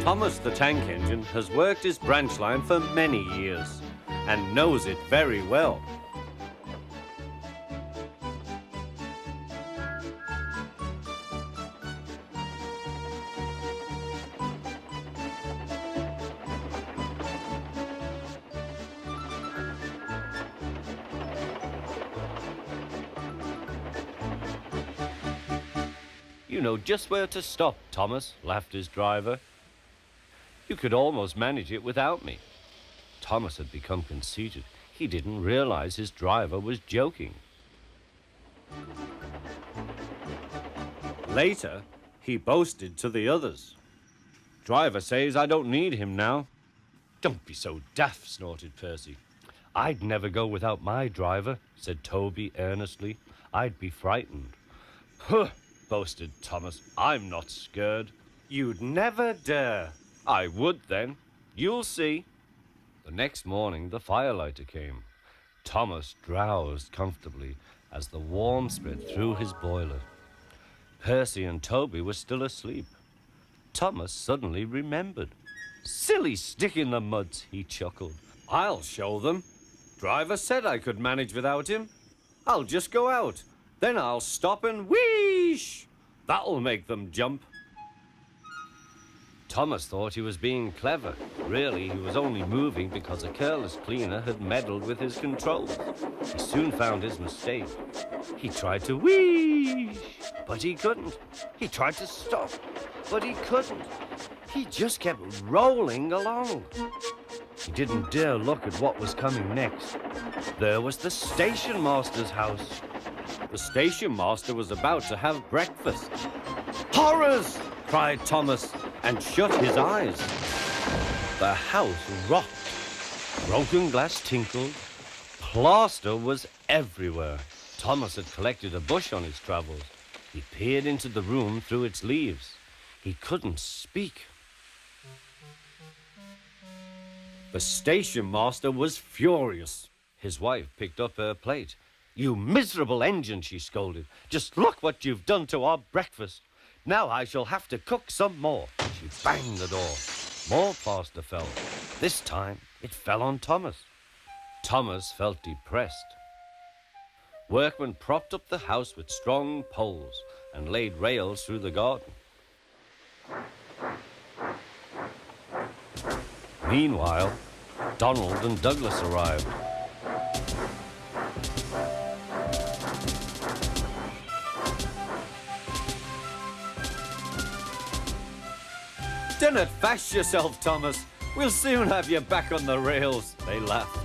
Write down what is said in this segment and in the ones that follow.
Thomas the tank engine has worked his branch line for many years and knows it very well. You know just where to stop, Thomas, laughed his driver. You could almost manage it without me. Thomas had become conceited. He didn't realize his driver was joking. Later, he boasted to the others. Driver says I don't need him now. Don't be so daft, snorted Percy. I'd never go without my driver, said Toby earnestly. I'd be frightened. Huh, boasted Thomas. I'm not scared. You'd never dare. I would then. You'll see. The next morning, the firelighter came. Thomas drowsed comfortably as the warmth spread through his boiler. Percy and Toby were still asleep. Thomas suddenly remembered. Silly stick in the muds, he chuckled. I'll show them. Driver said I could manage without him. I'll just go out. Then I'll stop and wheesh. That'll make them jump. Thomas thought he was being clever. Really, he was only moving because a careless cleaner had meddled with his controls. He soon found his mistake. He tried to wheesh, but he couldn't. He tried to stop, but he couldn't. He just kept rolling along. He didn't dare look at what was coming next. There was the station master's house. The station master was about to have breakfast. Horrors! Cried Thomas, and shut his eyes. The house rocked. Broken glass tinkled. Plaster was everywhere. Thomas had collected a bush on his travels. He peered into the room through its leaves. He couldn't speak. The station master was furious. His wife picked up her plate. You miserable engine, she scolded. Just look what you've done to our breakfast. Now I shall have to cook some more. She banged the door. More plaster fell. This time it fell on Thomas. Thomas felt depressed. Workmen propped up the house with strong poles and laid rails through the garden. Meanwhile, Donald and Douglas arrived. Don't fash yourself, Thomas. We'll soon have you back on the rails, they laughed.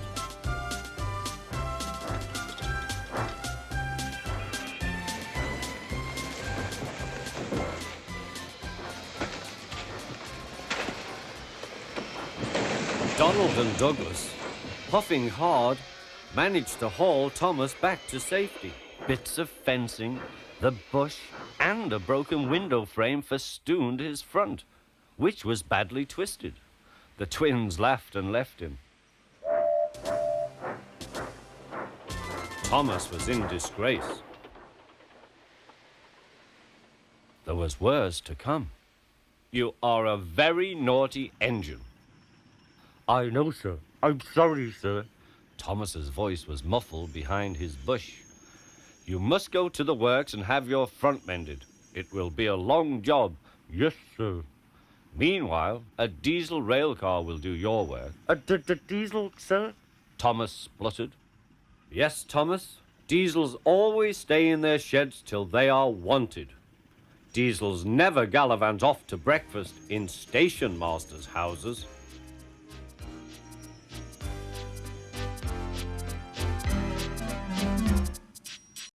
Donald and Douglas, puffing hard, managed to haul Thomas back to safety. Bits of fencing, the bush, and a broken window frame festooned his front, which was badly twisted. The twins laughed and left him. Thomas was in disgrace. There was worse to come. You are a very naughty engine. I know, sir. I'm sorry, sir. Thomas's voice was muffled behind his bush. You must go to the works and have your front mended. It will be a long job. Yes, sir. Meanwhile, a diesel rail car will do your work. The diesel, sir? Thomas spluttered. Yes, Thomas. Diesels always stay in their sheds till they are wanted. Diesels never gallivant off to breakfast in station masters' houses.